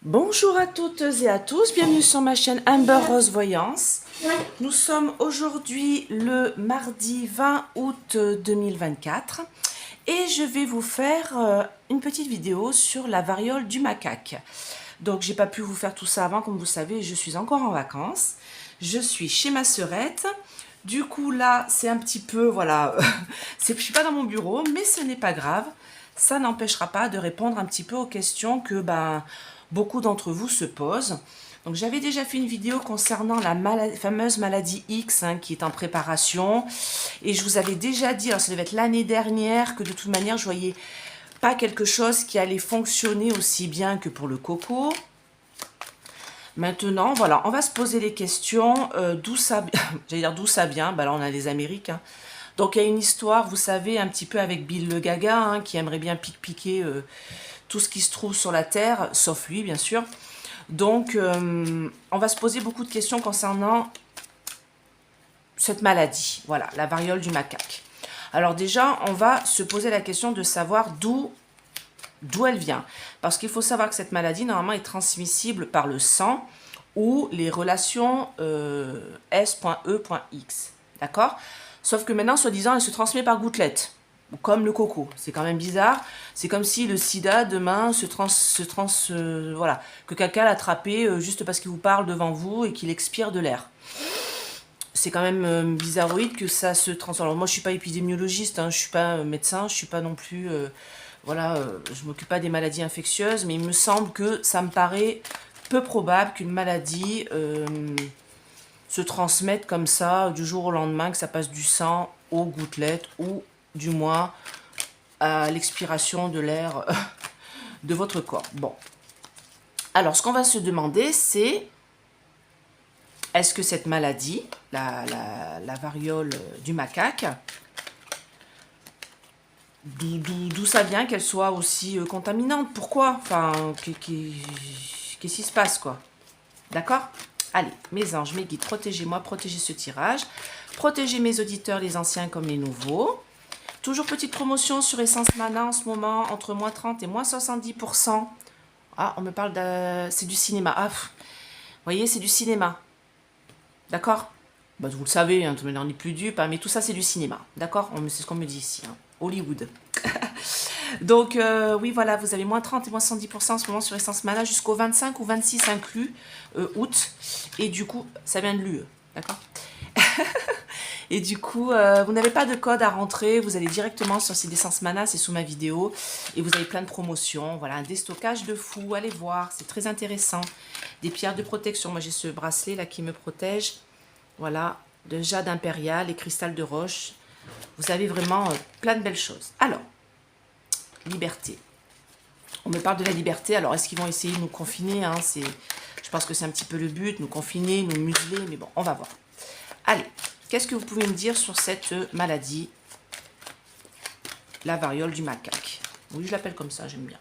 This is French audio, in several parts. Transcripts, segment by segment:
Bonjour à toutes et à tous, bienvenue sur ma chaîne Amber Rose Voyance. Nous sommes aujourd'hui le mardi 20 août 2024 et je vais vous faire une petite vidéo sur la variole du macaque. Donc j'ai pas pu vous faire tout ça avant, comme vous savez, je suis encore en vacances. Je suis chez ma sœurette. Du coup là, c'est un petit peu, voilà, je suis pas dans mon bureau, mais ce n'est pas grave. Ça n'empêchera pas de répondre un petit peu aux questions que beaucoup d'entre vous se posent. Donc j'avais déjà fait une vidéo concernant la fameuse maladie X qui est en préparation. Et je vous avais déjà dit, alors ça devait être l'année dernière, que de toute manière je voyais pas quelque chose qui allait fonctionner aussi bien que pour le coco. Maintenant, voilà, on va se poser les questions, d'où ça, j'allais dire d'où ça vient, là on a les Amériques. Donc il y a une histoire, vous savez, un petit peu avec Bill le Gaga, qui aimerait bien piquer tout ce qui se trouve sur la Terre, sauf lui bien sûr. Donc on va se poser beaucoup de questions concernant cette maladie, voilà, la variole du macaque. Alors déjà, on va se poser la question de savoir d'où elle vient. Parce qu'il faut savoir que cette maladie, normalement, est transmissible par le sang ou les relations S.E.X. D'accord? Sauf que maintenant, soi-disant, elle se transmet par gouttelette, comme le coco. C'est quand même bizarre. C'est comme si le sida, demain, voilà, que quelqu'un l'a attrapé juste parce qu'il vous parle devant vous et qu'il expire de l'air. C'est quand même bizarroïde que ça se transforme. Alors moi, je suis pas épidémiologiste, je suis pas médecin, je suis pas non plus... voilà, je m'occupe pas des maladies infectieuses, mais il me semble que ça me paraît peu probable qu'une maladie se transmette comme ça du jour au lendemain, que ça passe du sang aux gouttelettes ou du moins à l'expiration de l'air de votre corps. Bon. Alors, ce qu'on va se demander, c'est est-ce que cette maladie, la variole du macaque, d'où ça vient qu'elle soit aussi contaminante? Pourquoi? Enfin, qu'est-ce qui se passe, quoi? D'accord? Allez, mes anges, mes guides, protégez-moi, protégez ce tirage. Protégez mes auditeurs, les anciens comme les nouveaux. Toujours petite promotion sur Essence Mana en ce moment, entre moins 30 et moins 70%. Ah, on me parle de... C'est du cinéma. Ah, vous voyez, c'est du cinéma. D'accord? Vous le savez, tout le monde n'est plus dupe, mais tout ça, c'est du cinéma. D'accord? C'est ce qu'on me dit ici. Hollywood. Donc, oui, voilà, vous avez moins 30 et moins 70% en ce moment sur Essence Mana jusqu'au 25 ou 26 inclus août. Et du coup, ça vient de l'UE. D'accord? Et du coup, vous n'avez pas de code à rentrer. Vous allez directement sur site d'Essence Mana, c'est sous ma vidéo. Et vous avez plein de promotions. Voilà, un déstockage de fou. Allez voir, c'est très intéressant. Des pierres de protection. Moi, j'ai ce bracelet là qui me protège. Voilà, de jade impérial et cristal de roche. Vous avez vraiment plein de belles choses. Alors, liberté. On me parle de la liberté. Alors, est-ce qu'ils vont essayer de nous confiner, je pense que c'est un petit peu le but, nous confiner, nous museler. Mais bon, on va voir. Allez, qu'est-ce que vous pouvez me dire sur cette maladie, la variole du macaque? Oui, je l'appelle comme ça, j'aime bien.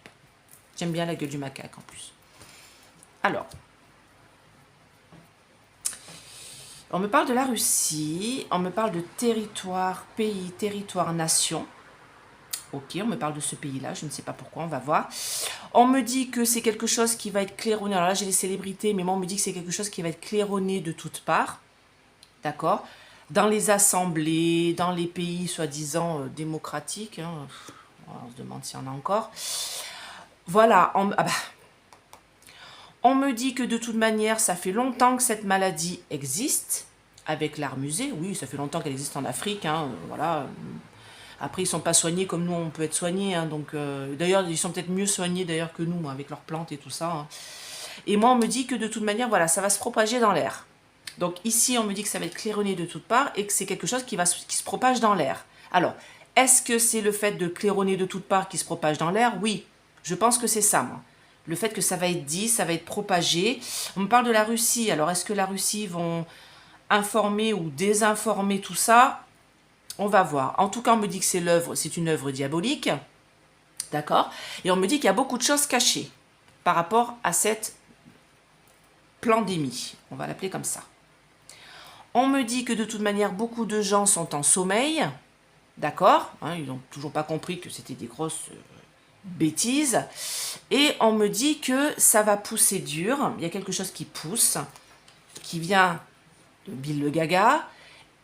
J'aime bien la gueule du macaque en plus. Alors, on me parle de la Russie, on me parle de territoire, pays, territoire, nation. Ok, on me parle de ce pays-là, je ne sais pas pourquoi, on va voir. On me dit que c'est quelque chose qui va être claironné. Alors là, j'ai les célébrités, mais moi, on me dit que c'est quelque chose qui va être claironné de toutes parts. D'accord? Dans les assemblées, dans les pays soi-disant démocratiques. On se demande s'il y en a encore. Voilà, on me dit que de toute manière, ça fait longtemps que cette maladie existe, avec l'art musée. Oui, ça fait longtemps qu'elle existe en Afrique, voilà. Après, ils ne sont pas soignés comme nous, on peut être soignés. Donc, d'ailleurs, ils sont peut-être mieux soignés d'ailleurs que nous, avec leurs plantes et tout ça. Et moi, on me dit que de toute manière, voilà, ça va se propager dans l'air. Donc ici, on me dit que ça va être claironné de toutes parts et que c'est quelque chose qui se propage dans l'air. Alors, est-ce que c'est le fait de claironner de toutes parts qui se propage dans l'air? Oui, je pense que c'est ça, moi. Le fait que ça va être dit, ça va être propagé. On me parle de la Russie. Alors, est-ce que la Russie vont informer ou désinformer tout ça? On va voir. En tout cas, on me dit que c'est une œuvre diabolique. D'accord? Et on me dit qu'il y a beaucoup de choses cachées par rapport à cette pandémie. On va l'appeler comme ça. On me dit que de toute manière, beaucoup de gens sont en sommeil. D'accord? Ils n'ont toujours pas compris que c'était des grosses bêtise. Et on me dit que ça va pousser dur. Il y a quelque chose qui pousse, qui vient de Bill le Gaga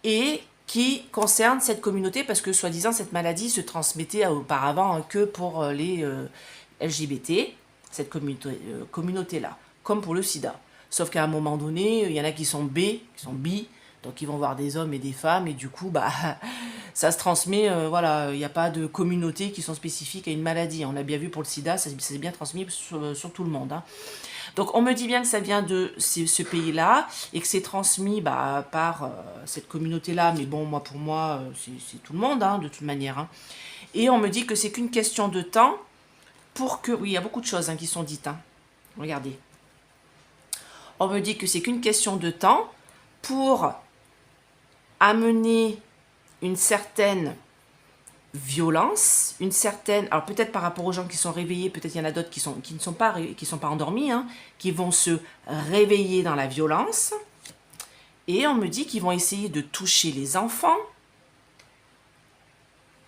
et qui concerne cette communauté parce que soi-disant cette maladie se transmettait auparavant que pour les LGBT, cette communauté-là, comme pour le sida. Sauf qu'à un moment donné, il y en a qui sont B, qui sont bi, donc ils vont voir des hommes et des femmes, et du coup, bah, ça se transmet, voilà, il n'y a pas de communauté qui sont spécifiques à une maladie. On l'a bien vu pour le sida, ça s'est bien transmis sur tout le monde. Hein. Donc on me dit bien que ça vient de ce pays-là, et que c'est transmis par cette communauté-là, mais bon, moi pour moi, c'est tout le monde, hein, de toute manière. Hein. Et on me dit que c'est qu'une question de temps pour que... Oui, il y a beaucoup de choses hein, qui sont dites. Hein. Regardez. On me dit que c'est qu'une question de temps pour amener une certaine violence, une certaine... Alors peut-être par rapport aux gens qui sont réveillés, peut-être il y en a d'autres qui ne sont pas endormis, hein, qui vont se réveiller dans la violence. Et on me dit qu'ils vont essayer de toucher les enfants.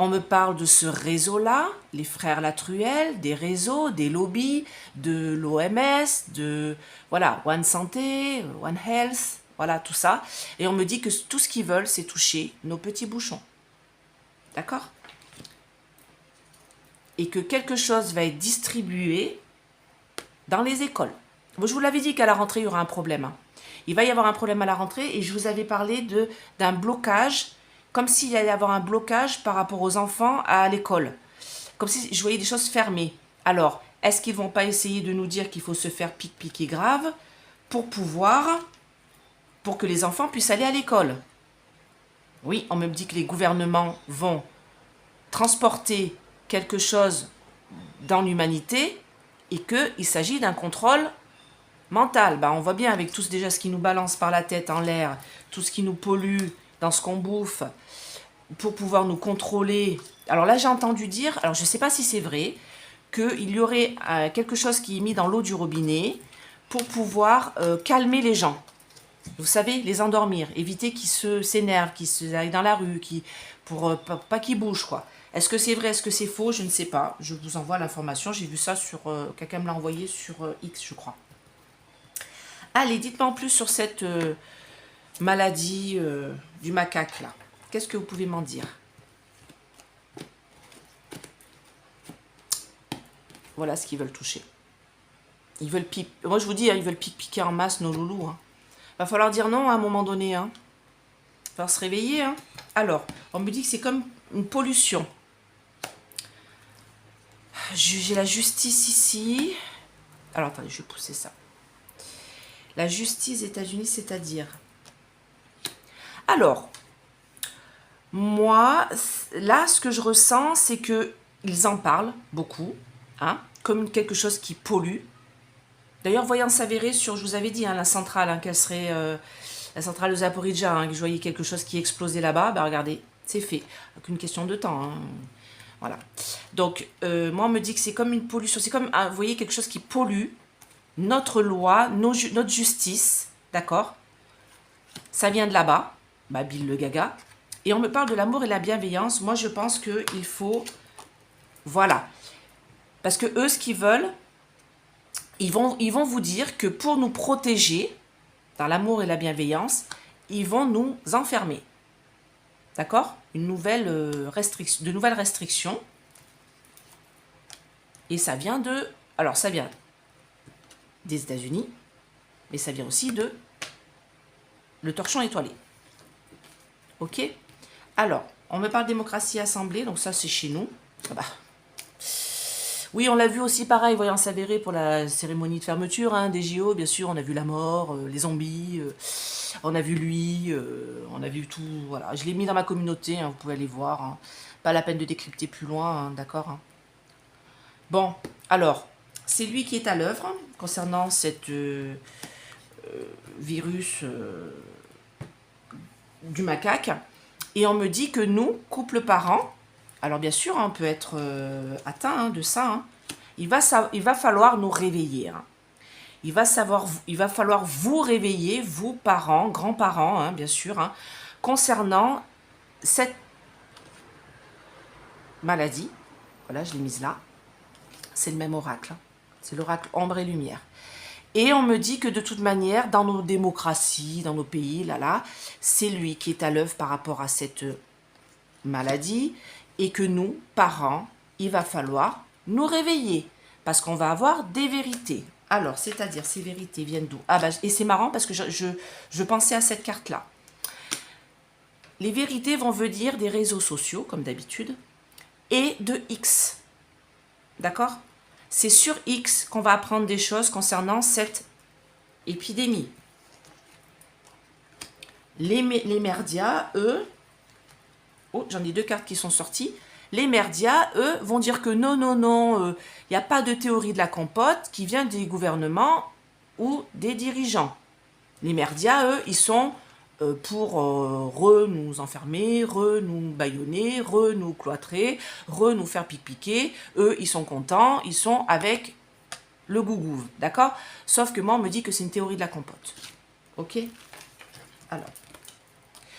On me parle de ce réseau-là, les frères Latruelle, des réseaux, des lobbies, de l'OMS, de voilà, One Santé, One Health, voilà, tout ça. Et on me dit que tout ce qu'ils veulent, c'est toucher nos petits bouchons. D'accord? Et que quelque chose va être distribué dans les écoles. Moi, je vous l'avais dit qu'à la rentrée, il y aura un problème. Hein. Il va y avoir un problème à la rentrée et je vous avais parlé d'un blocage, comme s'il y allait y avoir un blocage par rapport aux enfants à l'école. Comme si je voyais des choses fermées. Alors, est-ce qu'ils ne vont pas essayer de nous dire qu'il faut se faire piquer grave pour que les enfants puissent aller à l'école? Oui, on me dit que les gouvernements vont transporter quelque chose dans l'humanité et qu'il s'agit d'un contrôle mental. Bah, on voit bien avec tout déjà ce qui nous balance par la tête en l'air, tout ce qui nous pollue dans ce qu'on bouffe, pour pouvoir nous contrôler. Alors là, j'ai entendu dire, alors je ne sais pas si c'est vrai, qu'il y aurait quelque chose qui est mis dans l'eau du robinet pour pouvoir calmer les gens. Vous savez, les endormir, éviter qu'ils s'énervent, qu'ils aillent dans la rue, pour pas qu'ils bougent, quoi. Est-ce que c'est vrai, est-ce que c'est faux? Je ne sais pas. Je vous envoie l'information. J'ai vu ça sur... quelqu'un me l'a envoyé sur X, je crois. Allez, dites-moi en plus sur cette maladie du macaque, là. Qu'est-ce que vous pouvez m'en dire? Voilà ce qu'ils veulent toucher. Ils veulent Moi, je vous dis, hein, ils veulent piquer en masse nos loulous. Hein. Va falloir dire non à un moment donné. Hein. Va falloir se réveiller. Hein. Alors, on me dit que c'est comme une pollution. J'ai la justice ici. Alors, attendez, je vais pousser ça. La justice États-Unis, c'est-à-dire... Alors, moi, là, ce que je ressens, c'est qu'ils en parlent beaucoup, hein, comme quelque chose qui pollue. D'ailleurs, voyant s'avérer sur, je vous avais dit, hein, la centrale, hein, qu'elle serait la centrale de Zaporizhzhia, hein, que je voyais quelque chose qui explosait là-bas, bah regardez, c'est fait. Qu'une question de temps. Hein. Voilà. Donc, moi, on me dit que c'est comme une pollution, c'est comme, vous voyez, quelque chose qui pollue notre loi, notre justice, d'accord? Ça vient de là-bas, bah, Bill le Gaga. Et on me parle de l'amour et la bienveillance. Moi, je pense qu'il faut... Voilà. Parce que eux, ce qu'ils veulent... Ils vont vous dire que pour nous protéger, dans l'amour et la bienveillance, ils vont nous enfermer. D'accord? De nouvelles restrictions. Et ça vient de... Alors, ça vient des États-Unis, mais ça vient aussi de le torchon étoilé. Ok? Alors, on me parle de démocratie assemblée, donc ça, c'est chez nous. Ah bah... Oui, on l'a vu aussi pareil, voyant s'avérer pour la cérémonie de fermeture hein, des JO, bien sûr, on a vu la mort, les zombies, on a vu lui, on a vu tout, voilà. Je l'ai mis dans ma communauté, hein, vous pouvez aller voir, hein. Pas la peine de décrypter plus loin, hein, d'accord hein. Bon, alors, c'est lui qui est à l'œuvre hein, concernant cette virus du macaque, et on me dit que nous, couple parents, alors bien sûr, hein, on peut être atteint hein, de ça. Hein. Il va falloir nous réveiller. Hein. Il va falloir vous réveiller, vous parents, grands-parents, hein, bien sûr, hein, concernant cette maladie. Voilà, je l'ai mise là. c'est le même oracle. Hein. C'est l'oracle ombre et lumière. Et on me dit que de toute manière, dans nos démocraties, dans nos pays, c'est lui qui est à l'œuvre par rapport à cette maladie et que nous, parents, il va falloir nous réveiller parce qu'on va avoir des vérités. Alors, c'est-à-dire, ces vérités viennent d'où? Ah bah, et c'est marrant parce que je pensais à cette carte-là. Les vérités vont venir des réseaux sociaux, comme d'habitude, et de X. D'accord? C'est sur X qu'on va apprendre des choses concernant cette épidémie. Les merdias, eux, oh, j'en ai 2 cartes qui sont sorties. Les merdias, eux, vont dire que non, il n'y a pas de théorie de la compote qui vient des gouvernements ou des dirigeants. Les merdias, eux, ils sont pour nous enfermer, nous bâillonner, nous cloîtrer, nous faire pique-piquer. Eux, ils sont contents, ils sont avec le gougouve, d'accord? Sauf que moi, on me dit que c'est une théorie de la compote. Ok? Alors,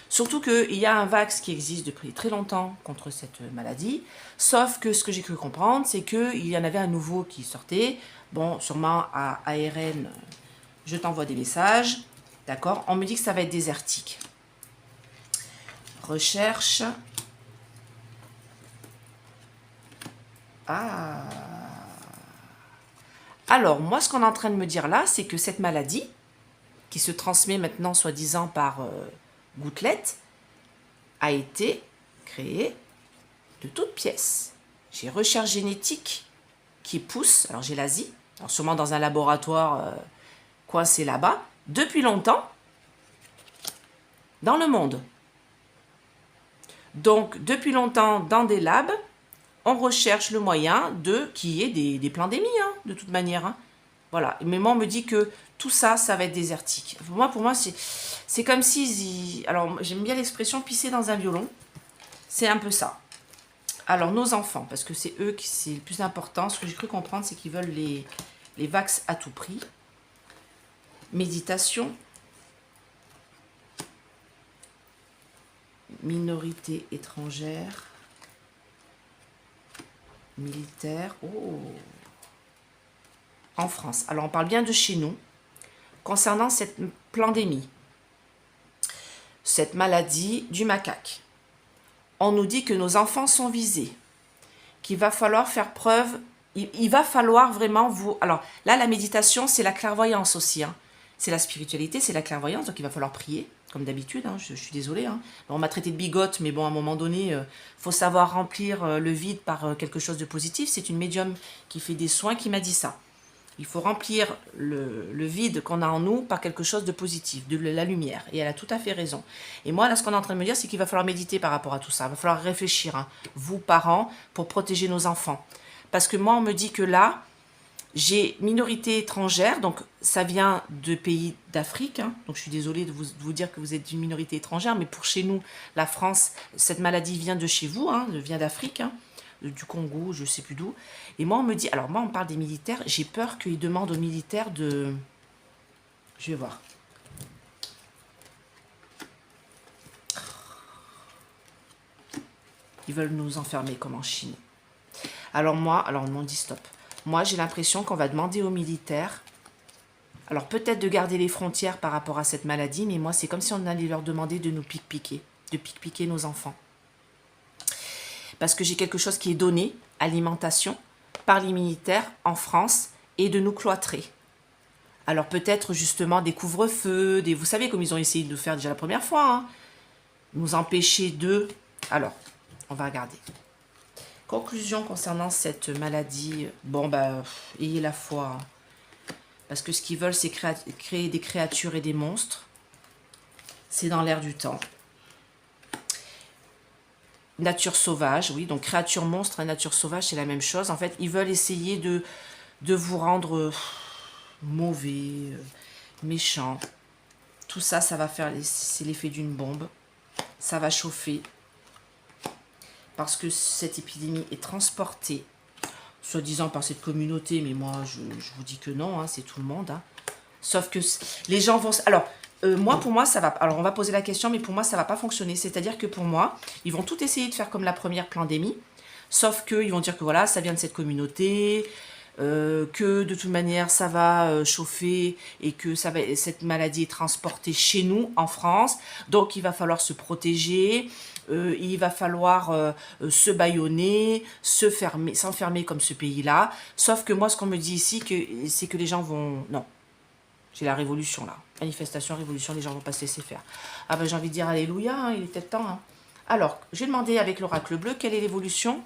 surtout qu'il y a un vax qui existe depuis très longtemps contre cette maladie, sauf que ce que j'ai cru comprendre, c'est qu'il y en avait un nouveau qui sortait. Bon, sûrement à ARN, je t'envoie des messages. D'accord? On me dit que ça va être désertique. Recherche. Ah. Alors, moi, ce qu'on est en train de me dire là, c'est que cette maladie, qui se transmet maintenant, soi-disant, par gouttelettes, a été créée de toutes pièces. J'ai recherche génétique qui pousse. Alors, j'ai l'Asie. Alors, sûrement dans un laboratoire coincé là-bas. Depuis longtemps, dans le monde. Donc, depuis longtemps, dans des labs, on recherche le moyen qu'il y ait des pandémies, hein, de toute manière. Hein. Voilà. Mais moi, on me dit que tout ça, ça va être désertique. Pour moi c'est comme si... Alors, j'aime bien l'expression pisser dans un violon. C'est un peu ça. Alors, nos enfants, parce que c'est eux qui c'est le plus important. Ce que j'ai cru comprendre, c'est qu'ils veulent les vax à tout prix. Méditation, minorité étrangère, militaire, oh. En France. Alors on parle bien de chez nous, concernant cette pandémie, cette maladie du macaque. On nous dit que nos enfants sont visés, qu'il va falloir faire preuve, il va falloir vraiment vous... Alors là, la méditation, c'est la clairvoyance aussi, hein. C'est la spiritualité, c'est la clairvoyance, donc il va falloir prier, comme d'habitude, hein, je suis désolée. Hein. On m'a traité de bigote, mais bon, à un moment donné, faut savoir remplir le vide par quelque chose de positif. C'est une médium qui fait des soins qui m'a dit ça. Il faut remplir le vide qu'on a en nous par quelque chose de positif, de la lumière. Et elle a tout à fait raison. Et moi, là, ce qu'on est en train de me dire, c'est qu'il va falloir méditer par rapport à tout ça. Il va falloir réfléchir, hein, vous, parents, pour protéger nos enfants. Parce que moi, on me dit que là, j'ai minorité étrangère, donc ça vient de pays d'Afrique. Hein, donc je suis désolée de vous dire que vous êtes une minorité étrangère, mais pour chez nous, la France, cette maladie vient de chez vous, hein, vient d'Afrique, hein, du Congo, je ne sais plus d'où. Et moi, on me dit, alors moi, on parle des militaires, j'ai peur qu'ils demandent aux militaires de... Je vais voir. Ils veulent nous enfermer comme en Chine. Alors moi, on m'en dit stop. Moi, j'ai l'impression qu'on va demander aux militaires, alors peut-être de garder les frontières par rapport à cette maladie, mais moi, c'est comme si on allait leur demander de nous pique-piquer, de pique-piquer nos enfants. Parce que j'ai quelque chose qui est donné, alimentation, par les militaires en France, et de nous cloîtrer. Alors peut-être justement des couvre-feux, vous savez comme ils ont essayé de le faire déjà la première fois, hein, nous empêcher de... Alors, on va regarder. Conclusion concernant cette maladie, bon, bah, ayez la foi. Hein. Parce que ce qu'ils veulent, c'est créer des créatures et des monstres. C'est dans l'air du temps. Nature sauvage, oui, donc créature monstre et nature sauvage, c'est la même chose. En fait, ils veulent essayer de vous rendre mauvais, méchant. Tout ça, ça va faire, c'est l'effet d'une bombe. Ça va chauffer. Parce que cette épidémie est transportée, soi-disant par cette communauté, mais moi, je vous dis que non, hein, c'est tout le monde. Hein. Sauf que les gens vont... Alors, pour moi, ça va... Alors, on va poser la question, mais pour moi, ça ne va pas fonctionner. C'est-à-dire que pour moi, ils vont tout essayer de faire comme la première pandémie, sauf qu'ils vont dire que voilà, ça vient de cette communauté, que de toute manière ça va chauffer et que cette maladie est transportée chez nous en France, donc il va falloir se protéger, il va falloir se bâillonner, s'enfermer comme ce pays-là. Sauf que moi ce qu'on me dit ici, c'est que les gens vont... Non, j'ai la révolution là, manifestation, révolution, les gens vont pas se laisser faire. Ah ben j'ai envie de dire alléluia, hein, il est peut-être temps. Hein. Alors, j'ai demandé avec l'oracle bleu quelle est l'évolution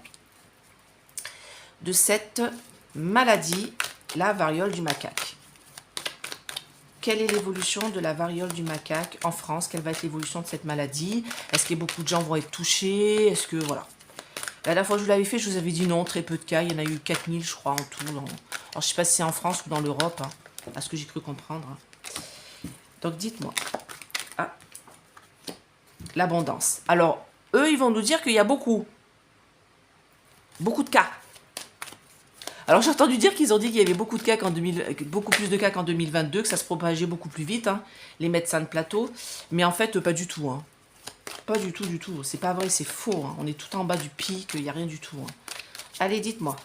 de cette maladie, la variole du macaque. Quelle est l'évolution de la variole du macaque en France? Quelle va être l'évolution de cette maladie? Est-ce que beaucoup de gens vont être touchés? Est-ce que, voilà. La dernière fois que je vous l'avais fait, je vous avais dit non, très peu de cas. Il y en a eu 4000, je crois, en tout. Alors, je ne sais pas si c'est en France ou dans l'Europe, hein, à ce que j'ai cru comprendre. Hein. Donc, dites-moi. Ah, l'abondance. Alors, eux, ils vont nous dire qu'il y a beaucoup de cas. Alors j'ai entendu dire qu'ils ont dit qu'il y avait beaucoup plus de cas qu'en 2022, que ça se propageait beaucoup plus vite, hein, les médecins de plateau. Mais en fait, pas du tout. Hein. Pas du tout, du tout. C'est pas vrai, c'est faux. Hein. On est tout en bas du pic, il n'y a rien du tout. Hein. Allez, dites-moi.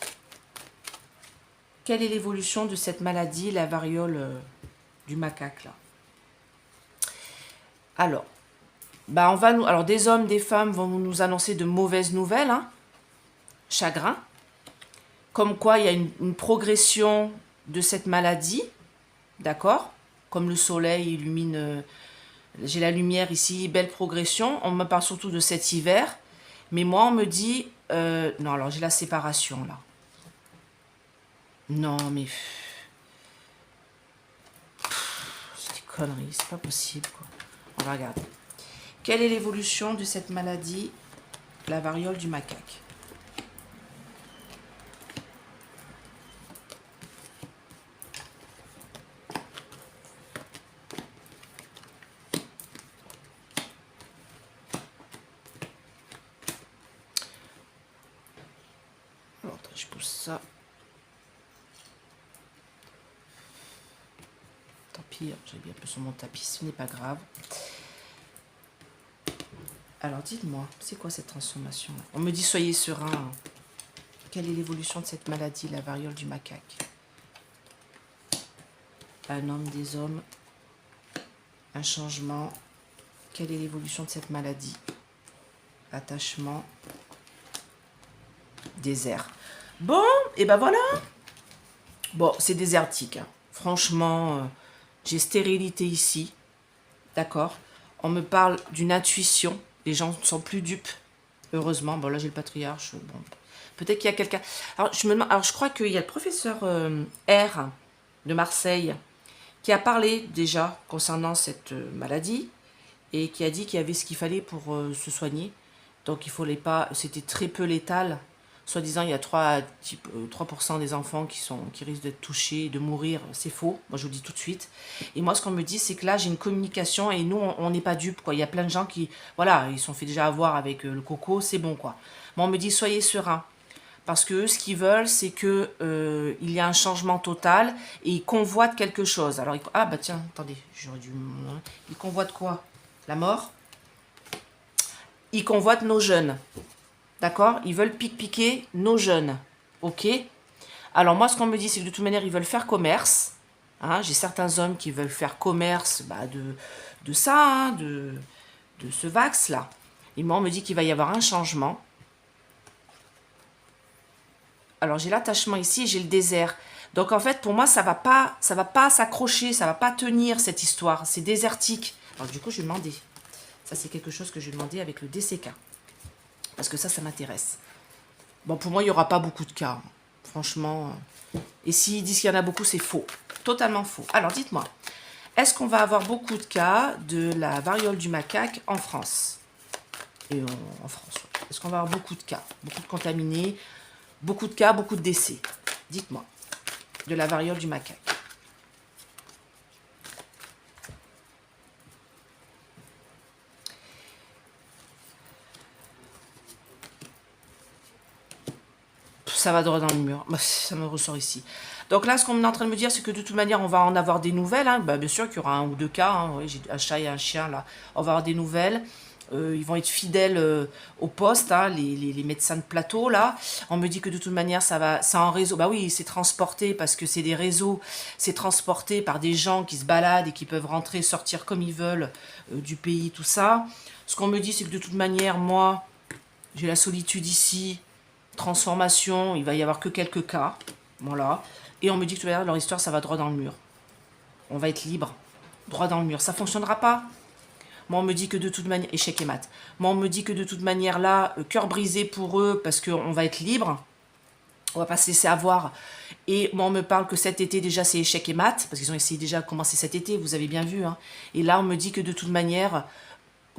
Quelle est l'évolution de cette maladie, la variole du macaque, là? Alors, bah alors des hommes, des femmes vont nous annoncer de mauvaises nouvelles, hein. Chagrin. Comme quoi, il y a une progression de cette maladie, d'accord? Comme le soleil illumine, j'ai la lumière ici, belle progression. On me parle surtout de cet hiver, mais moi, on me dit... non, alors j'ai la séparation, là. Non, mais... C'est des conneries, c'est pas possible, quoi. On va regarder. Quelle est l'évolution de cette maladie, la variole du macaque? Attends, je pousse ça. Tant pis, j'ai bien un peu sur mon tapis, ce n'est pas grave. Alors dites-moi, c'est quoi cette transformation? On me dit soyez serein. Quelle est l'évolution de cette maladie, la variole du macaque? Un homme, des hommes, un changement. Quelle est l'évolution de cette maladie? Attachement, désert. Bon, et ben voilà. Bon, c'est désertique. Hein. Franchement, j'ai stérilité ici. D'accord? On me parle d'une intuition. Les gens ne sont plus dupes. Heureusement. Bon, là, j'ai le patriarche. Bon. Peut-être qu'il y a quelqu'un... Alors, je me demande... Alors, je crois qu'il y a le professeur R de Marseille qui a parlé déjà concernant cette maladie et qui a dit qu'il y avait ce qu'il fallait pour se soigner. Donc, il ne fallait pas... C'était très peu létal. Soi-disant, il y a 3% des enfants qui risquent d'être touchés, de mourir. C'est faux. Moi, je vous le dis tout de suite. Et moi, ce qu'on me dit, c'est que là, j'ai une communication et nous, on n'est pas dupes, quoi. Il y a plein de gens qui... Voilà, ils se sont fait déjà avoir avec le coco. C'est bon, quoi. Moi, on me dit, soyez sereins. Parce que eux, ce qu'ils veulent, c'est que il y a un changement total et ils convoitent quelque chose. Alors, ah, bah tiens, attendez. J'aurais dû... Ils convoitent quoi? La mort? Ils convoitent nos jeunes. D'accord? Ils veulent piquer nos jeunes. Ok? Alors moi, ce qu'on me dit, c'est que de toute manière, ils veulent faire commerce. Hein? J'ai certains hommes qui veulent faire commerce de ça, hein, de ce vax-là. Et moi, on me dit qu'il va y avoir un changement. Alors, j'ai l'attachement ici et j'ai le désert. Donc, en fait, pour moi, ça va pas s'accrocher, ça va pas tenir, cette histoire. C'est désertique. Alors, du coup, je vais demander. Ça, c'est quelque chose que je vais demander avec le DCK. Parce que ça m'intéresse. Bon, pour moi, il n'y aura pas beaucoup de cas. Franchement. Et s'ils disent qu'il y en a beaucoup, c'est faux. Totalement faux. Alors, dites-moi. Est-ce qu'on va avoir beaucoup de cas de la variole du macaque en France? Et en France, ouais. Est-ce qu'on va avoir beaucoup de cas? Beaucoup de contaminés? Beaucoup de cas, beaucoup de décès? Dites-moi. De la variole du macaque. Ça va droit dans le mur. Ça me ressort ici. Donc là, ce qu'on est en train de me dire, c'est que de toute manière, on va en avoir des nouvelles. Hein. Bah, bien sûr qu'il y aura 1 ou 2 cas. Hein. Oui, j'ai un chat et un chien, là. On va avoir des nouvelles. ils vont être fidèles au poste, hein, les médecins de plateau, là. On me dit que de toute manière, c'est en réseau. Bah oui, c'est transporté parce que c'est des réseaux. C'est transporté par des gens qui se baladent et qui peuvent rentrer, sortir comme ils veulent du pays, tout ça. Ce qu'on me dit, c'est que de toute manière, moi, j'ai la solitude ici, transformation, il va y avoir que quelques cas. Voilà. Et on me dit que tout à l'heure, leur histoire, ça va droit dans le mur. On va être libre, droit dans le mur. Ça fonctionnera pas. Moi, on me dit que de toute manière... Échec et mat. Moi, on me dit que de toute manière, là, cœur brisé pour eux, parce qu'on va être libre. On va pas se laisser avoir. Et moi, on me parle que cet été, déjà, c'est échec et mat, parce qu'ils ont essayé déjà de commencer cet été, vous avez bien vu. Hein. Et là, on me dit que de toute manière,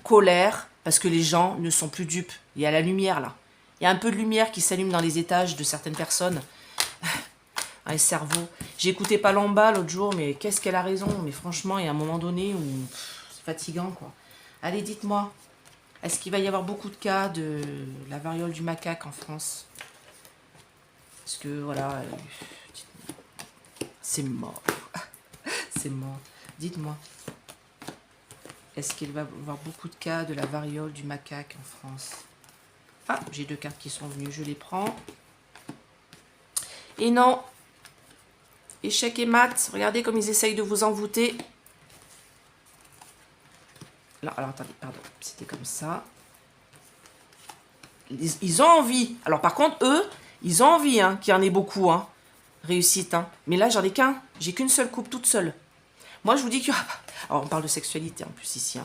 colère, parce que les gens ne sont plus dupes. Il y a la lumière, là. Il y a un peu de lumière qui s'allume dans les étages de certaines personnes. Dans les cerveaux. J'ai écouté Palamba l'autre jour, mais qu'est-ce qu'elle a raison. Mais franchement, il y a un moment donné où c'est fatigant, quoi. Allez, dites-moi, est-ce qu'il va y avoir beaucoup de cas de la variole du macaque en France? Parce que, voilà, c'est mort. C'est mort. Dites-moi, est-ce qu'il va y avoir beaucoup de cas de la variole du macaque en France? Ah, j'ai 2 cartes qui sont venues, je les prends. Et non, échec et mat, regardez comme ils essayent de vous envoûter. Non, alors attendez, pardon, c'était comme ça. Ils ont envie. Alors par contre, eux, ils ont envie hein, qu'il y en ait beaucoup. Hein. Réussite. Hein. Mais là, j'en ai qu'un. J'ai qu'une seule coupe toute seule. Moi, je vous dis que... Alors, on parle de sexualité en plus ici. Hein.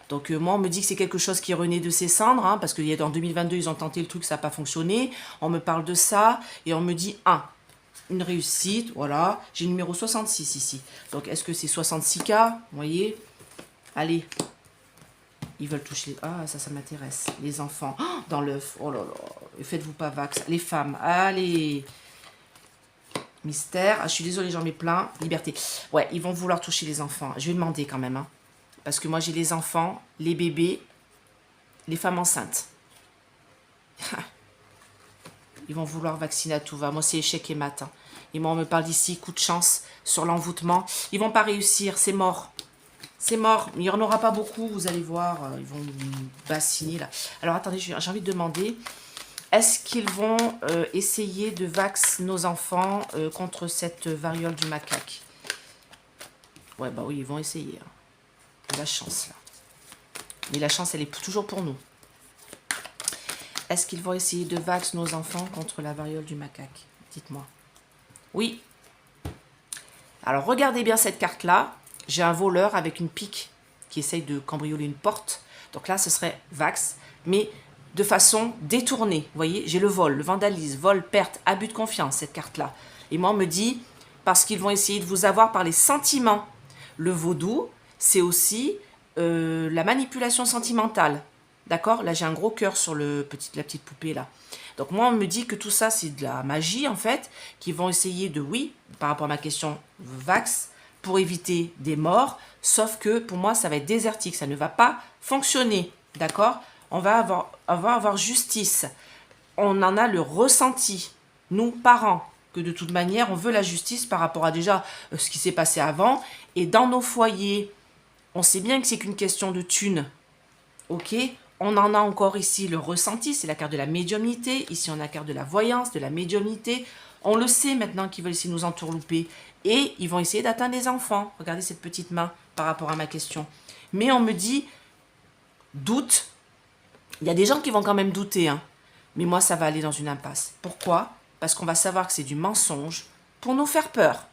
Donc moi, on me dit que c'est quelque chose qui renaît de ses cendres. Hein, parce qu'en 2022, ils ont tenté le truc, ça n'a pas fonctionné. On me parle de ça. Et on me dit, une réussite. Voilà. J'ai le numéro 66 ici. Donc, est-ce que c'est 66 cas? Vous voyez? Allez. Ils veulent toucher... Ah, ça m'intéresse. Les enfants. Oh, dans l'œuf. Oh là là. Faites-vous pas vax. Les femmes. Allez. Mystère. Ah, je suis désolée, j'en mets plein. Liberté. Ouais, ils vont vouloir toucher les enfants. Je vais demander quand même. Hein. Parce que moi, j'ai les enfants, les bébés, les femmes enceintes. Ils vont vouloir vacciner à tout va. Moi, c'est échec et mat. Hein. Et moi, on me parle d'ici, coup de chance sur l'envoûtement. Ils vont pas réussir. C'est mort. C'est mort, il n'y en aura pas beaucoup, vous allez voir, ils vont bassiner là. Alors attendez, j'ai envie de demander, est-ce qu'ils vont essayer de vax nos enfants contre cette variole du macaque? Ouais, bah oui, ils vont essayer. Hein. La chance là. Mais la chance, elle est toujours pour nous. Est-ce qu'ils vont essayer de vax nos enfants contre la variole du macaque? Dites-moi. Oui. Alors regardez bien cette carte-là. J'ai un voleur avec une pique qui essaye de cambrioler une porte. Donc là, ce serait vax, mais de façon détournée. Vous voyez, j'ai le vol, le vandalisme, vol, perte, abus de confiance, cette carte-là. Et moi, on me dit, parce qu'ils vont essayer de vous avoir par les sentiments. Le vaudou, c'est aussi la manipulation sentimentale. D'accord? Là, j'ai un gros cœur sur la petite poupée, là. Donc moi, on me dit que tout ça, c'est de la magie, en fait, qui vont essayer de, oui, par rapport à ma question, vax, pour éviter des morts, sauf que pour moi, ça va être désertique, ça ne va pas fonctionner, d'accord? On va avoir justice, on en a le ressenti, nous, parents, que de toute manière, on veut la justice par rapport à déjà ce qui s'est passé avant, et dans nos foyers, on sait bien que c'est qu'une question de thunes, ok? On en a encore ici le ressenti, c'est la carte de la médiumnité, ici on a la carte de la voyance, de la médiumnité, on le sait maintenant qu'ils veulent essayer de nous entourlouper. Et ils vont essayer d'atteindre les enfants. Regardez cette petite main par rapport à ma question. Mais on me dit, doute. Il y a des gens qui vont quand même douter. Hein. Mais moi, ça va aller dans une impasse. Pourquoi? Parce qu'on va savoir que c'est du mensonge pour nous faire peur.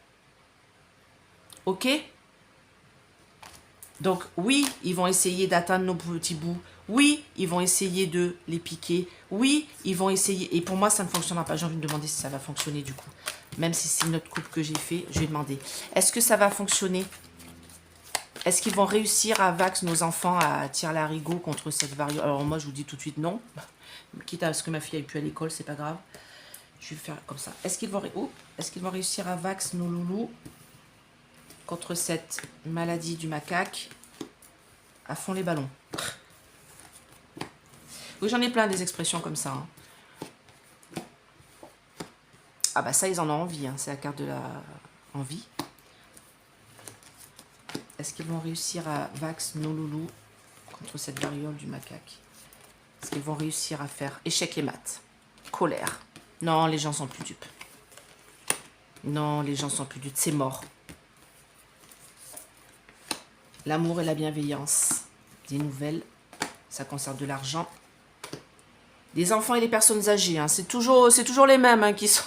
Ok? Donc, oui, ils vont essayer d'atteindre nos petits bouts. Oui, ils vont essayer de les piquer. Oui, ils vont essayer. Et pour moi, ça ne fonctionnera pas. J'ai envie de me demander si ça va fonctionner du coup. Même si c'est une autre coupe que j'ai fait, je vais demander. Est-ce que ça va fonctionner? Est-ce qu'ils vont réussir à vax nos enfants à tirer l'arigot contre cette variole? Alors moi, je vous dis tout de suite non. Quitte à ce que ma fille aille plus à l'école, c'est pas grave. Je vais faire comme ça. Est-ce qu'ils vont réussir à vax nos loulous contre cette maladie du macaque à fond les ballons? Oui, j'en ai plein des expressions comme ça. Hein. Ah bah ça, ils en ont envie. Hein. C'est la carte de la envie. Est-ce qu'ils vont réussir à vax nos loulous contre cette variole du macaque? Est-ce qu'ils vont réussir à faire échec et mat? Colère. Non, les gens sont plus dupes. Non, les gens sont plus dupes. C'est mort. L'amour et la bienveillance. Des nouvelles. Ça concerne de l'argent. Des enfants et les personnes âgées. Hein. C'est toujours les mêmes hein, qui sont...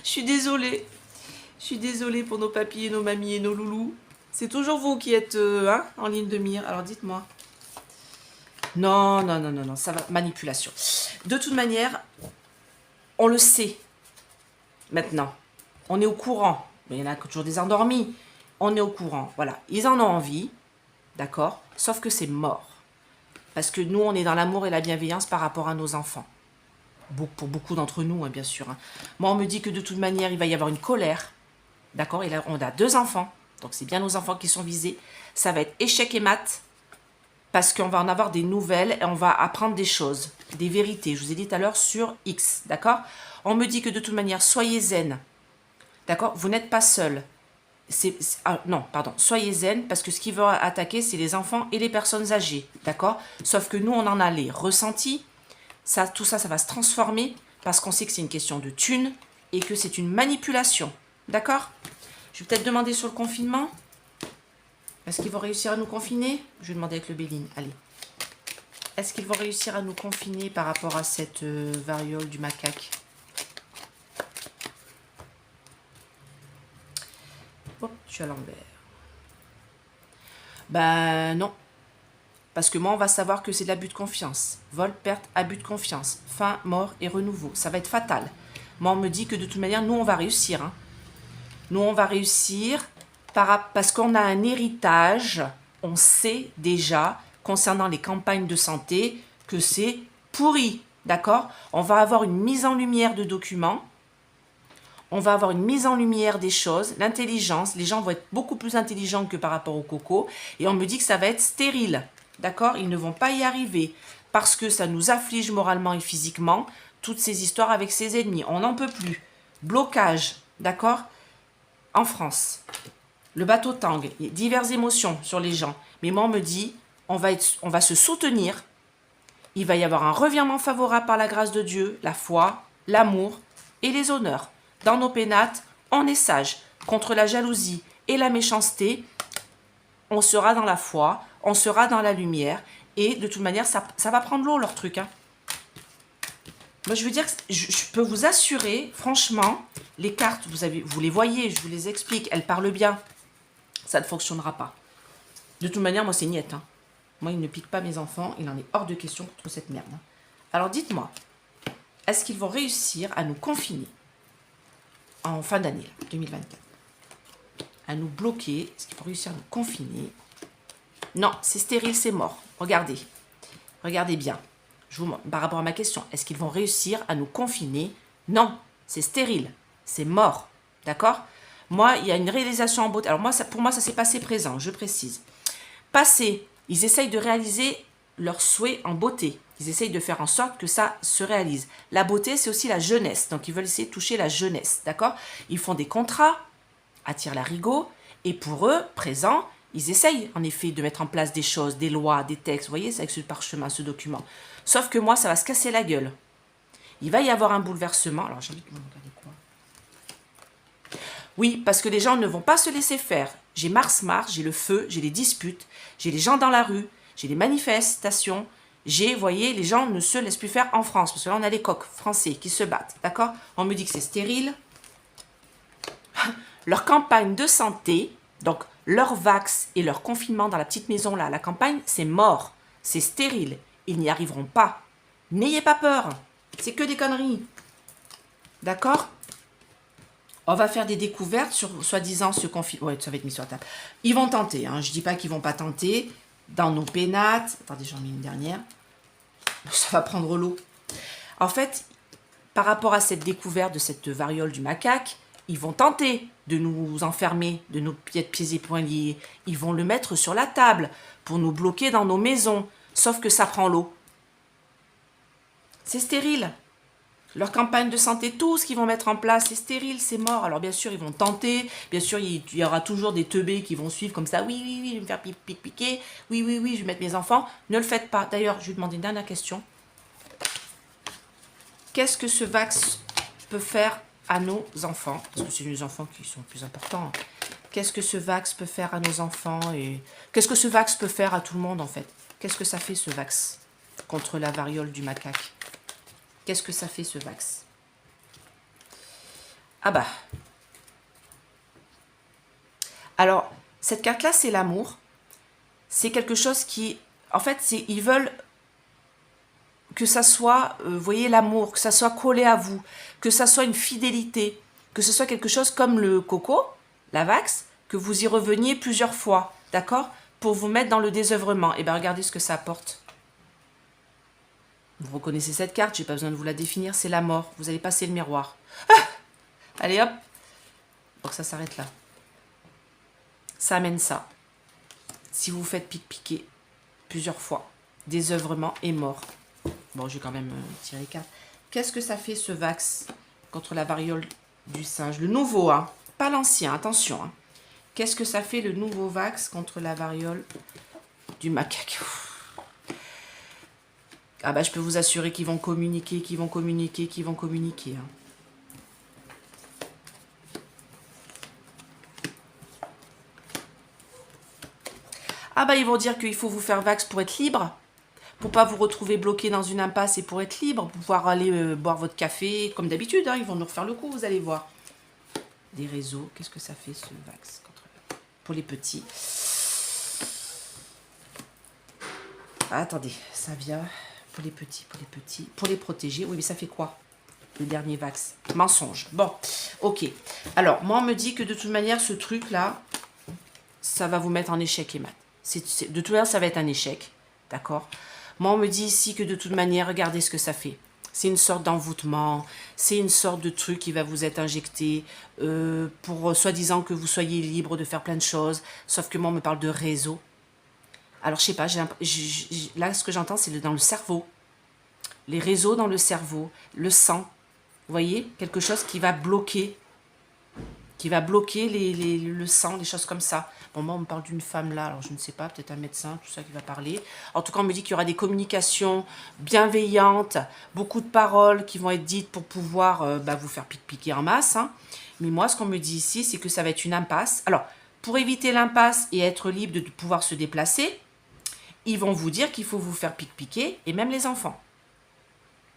Je suis désolée. Je suis désolée pour nos papis et nos mamies et nos loulous. C'est toujours vous qui êtes hein, en ligne de mire. Alors dites-moi. Non, non, non, non, non. Ça va. Manipulation. De toute manière, on le sait. Maintenant. On est au courant. Mais il y en a toujours des endormis. On est au courant. Voilà. Ils en ont envie. D'accord? Sauf que c'est mort. Parce que nous, on est dans l'amour et la bienveillance par rapport à nos enfants. Pour beaucoup d'entre nous, hein, bien sûr. Hein. Moi, on me dit que de toute manière, il va y avoir une colère. D'accord? Et là, on a 2 enfants. Donc, c'est bien nos enfants qui sont visés. Ça va être échec et mat. Parce qu'on va en avoir des nouvelles et on va apprendre des choses. Des vérités. Je vous ai dit tout à l'heure sur X. D'accord? On me dit que de toute manière, soyez zen. D'accord? Vous n'êtes pas seul. Non, pardon, soyez zen, parce que ce qui va attaquer, c'est les enfants et les personnes âgées, d'accord? Sauf que nous, on en a les ressentis, tout ça, ça va se transformer, parce qu'on sait que c'est une question de thunes, et que c'est une manipulation, d'accord? Je vais peut-être demander sur le confinement. Est-ce qu'ils vont réussir à nous confiner? Je vais demander avec le Béline, allez. Est-ce qu'ils vont réussir à nous confiner par rapport à cette variole du macaque? Hop, je suis à l'envers. Ben non. Parce que moi, on va savoir que c'est de l'abus de confiance. Vol, perte, abus de confiance. Fin, mort et renouveau. Ça va être fatal. Moi, on me dit que de toute manière, nous, on va réussir. Hein. Nous, on va réussir parce qu'on a un héritage. On sait déjà, concernant les campagnes de santé, que c'est pourri. D'accord? On va avoir une mise en lumière de documents. On va avoir une mise en lumière des choses, l'intelligence. Les gens vont être beaucoup plus intelligents que par rapport au coco. Et on me dit que ça va être stérile. D'accord? Ils ne vont pas y arriver. Parce que ça nous afflige moralement et physiquement. Toutes ces histoires avec ses ennemis. On n'en peut plus. Blocage. D'accord? En France. Le bateau tangue. Il y a diverses émotions sur les gens. Mais moi, on me dit, on va se soutenir. Il va y avoir un revirement favorable par la grâce de Dieu, la foi, l'amour et les honneurs. Dans nos pénates, on est sage. Contre la jalousie et la méchanceté, on sera dans la foi, on sera dans la lumière. Et de toute manière, ça va prendre l'eau, leur truc. Hein. Moi, je veux dire, je peux vous assurer, franchement, les cartes, vous les voyez, je vous les explique, elles parlent bien. Ça ne fonctionnera pas. De toute manière, moi, c'est niette. Hein. Moi, il ne pique pas mes enfants. Il en est hors de question contre cette merde. Hein. Alors, dites-moi, est-ce qu'ils vont réussir à nous confiner en fin d'année 2024, à nous bloquer? Est-ce qu'ils vont réussir à nous confiner? Non, c'est stérile, c'est mort. Regardez. Regardez bien. Je vous montre par rapport à ma question. Est-ce qu'ils vont réussir à nous confiner? Non, c'est stérile. C'est mort. D'accord? Moi, il y a une réalisation en beauté. Alors moi, pour moi, ça s'est passé présent, je précise. Passé, ils essayent de réaliser leurs souhaits en beauté. Ils essayent de faire en sorte que ça se réalise. La beauté, c'est aussi la jeunesse. Donc, ils veulent essayer de toucher la jeunesse. D'accord? Ils font des contrats, attirent l'arigot. Et pour eux, présent, ils essayent en effet de mettre en place des choses, des lois, des textes. Vous voyez, c'est avec ce parchemin, ce document. Sauf que moi, ça va se casser la gueule. Il va y avoir un bouleversement. Alors, j'ai envie de vous regarder quoi? Oui, parce que les gens ne vont pas se laisser faire. J'ai Mars, j'ai le feu, j'ai les disputes, j'ai les gens dans la rue, j'ai les manifestations. Vous voyez, les gens ne se laissent plus faire en France. Parce que là, on a les coqs français qui se battent. D'accord? On me dit que c'est stérile. Leur campagne de santé, donc leur vax et leur confinement dans la petite maison là, à la campagne, c'est mort. C'est stérile. Ils n'y arriveront pas. N'ayez pas peur. C'est que des conneries. D'accord? On va faire des découvertes sur, soi-disant, ce confinement. Ouais, ça va être mis sur la table. Ils vont tenter. Hein. Je ne dis pas qu'ils ne vont pas tenter. Dans nos pénates. Attendez, j'en mets une dernière. Ça va prendre l'eau. En fait, par rapport à cette découverte de cette variole du macaque, ils vont tenter de nous enfermer, de nous pieds et poings liés. Ils vont le mettre sur la table pour nous bloquer dans nos maisons. Sauf que ça prend l'eau. C'est stérile. Leur campagne de santé, tout ce qu'ils vont mettre en place, c'est stérile, c'est mort. Alors bien sûr, ils vont tenter. Bien sûr, il y aura toujours des teubés qui vont suivre comme ça. Oui, oui, oui, je vais me faire piquer. Oui, oui, oui, je vais mettre mes enfants. Ne le faites pas. D'ailleurs, je vais demander une dernière question. Qu'est-ce que ce vax peut faire à nos enfants? Parce que c'est nos enfants qui sont plus importants. Qu'est-ce que ce vax peut faire à nos enfants? Et qu'est-ce que ce vax peut faire à tout le monde, en fait? Qu'est-ce que ça fait, ce vax, contre la variole du macaque? Qu'est-ce que ça fait, ce vax? Ah bah. Alors, cette carte-là, c'est l'amour. C'est quelque chose qui... En fait, ils veulent que ça soit, vous voyez, l'amour, que ça soit collé à vous, que ça soit une fidélité, que ce soit quelque chose comme le coco, la vax, que vous y reveniez plusieurs fois, d'accord? Pour vous mettre dans le désœuvrement. Et bien, regardez ce que ça apporte. Vous reconnaissez cette carte, j'ai pas besoin de vous la définir, c'est la mort. Vous allez passer le miroir. Ah, allez hop. Donc ça s'arrête là. Ça amène ça. Si vous vous faites piquer plusieurs fois, désœuvrement et mort. Bon, je vais quand même tirer les cartes. Qu'est-ce que ça fait, ce vax, contre la variole du singe? Le nouveau, hein, pas l'ancien, attention. Hein. Qu'est-ce que ça fait, le nouveau vax, contre la variole du macaque? Ah bah, je peux vous assurer qu'ils vont communiquer, qu'ils vont communiquer, qu'ils vont communiquer. Hein. Ah bah, ils vont dire qu'il faut vous faire vax pour être libre, pour pas vous retrouver bloqué dans une impasse et pour être libre, pour pouvoir aller boire votre café, comme d'habitude. Hein, ils vont nous refaire le coup, vous allez voir. Des réseaux, qu'est-ce que ça fait, ce vax, pour les petits? Ah, attendez, ça vient... Pour les petits, pour les protéger. Oui, mais ça fait quoi, le dernier vax? Mensonge. Bon, ok. Alors, moi, on me dit que de toute manière, ce truc-là, ça va vous mettre en échec, et mat. De toute manière, ça va être un échec. D'accord? Moi, on me dit ici que de toute manière, regardez ce que ça fait. C'est une sorte d'envoûtement, c'est une sorte de truc qui va vous être injecté pour soi-disant que vous soyez libre de faire plein de choses. Sauf que moi, on me parle de réseau. Alors, je sais pas, là, ce que j'entends, c'est dans le cerveau. Les réseaux dans le cerveau, le sang. Vous voyez? Quelque chose qui va bloquer. Qui va bloquer le sang, des choses comme ça. Bon, moi, on me parle d'une femme là, alors je ne sais pas, peut-être un médecin, tout ça qui va parler. En tout cas, on me dit qu'il y aura des communications bienveillantes, beaucoup de paroles qui vont être dites pour pouvoir vous faire piquer en masse. Hein. Mais moi, ce qu'on me dit ici, c'est que ça va être une impasse. Alors, pour éviter l'impasse et être libre de pouvoir se déplacer, ils vont vous dire qu'il faut vous faire piquer, et même les enfants.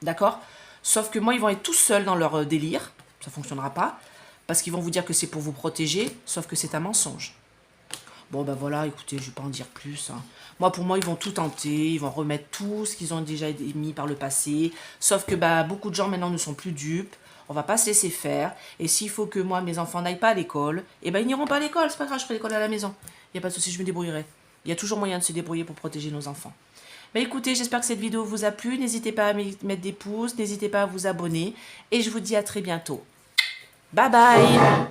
D'accord? Sauf que moi, ils vont être tous seuls dans leur délire. Ça ne fonctionnera pas. Parce qu'ils vont vous dire que c'est pour vous protéger, sauf que c'est un mensonge. Bon, ben voilà, écoutez, je ne vais pas en dire plus. Hein. Moi, pour moi, ils vont tout tenter. Ils vont remettre tout ce qu'ils ont déjà mis par le passé. Sauf que beaucoup de gens, maintenant, ne sont plus dupes. On va pas se laisser faire. Et s'il faut que moi, mes enfants n'aillent pas à l'école, eh ben, ils n'iront pas à l'école. C'est pas grave, je ferai l'école à la maison. Il n'y a pas de souci, je me débrouillerai. Il y a toujours moyen de se débrouiller pour protéger nos enfants. Ben écoutez, j'espère que cette vidéo vous a plu. N'hésitez pas à mettre des pouces, n'hésitez pas à vous abonner. Et je vous dis à très bientôt. Bye bye!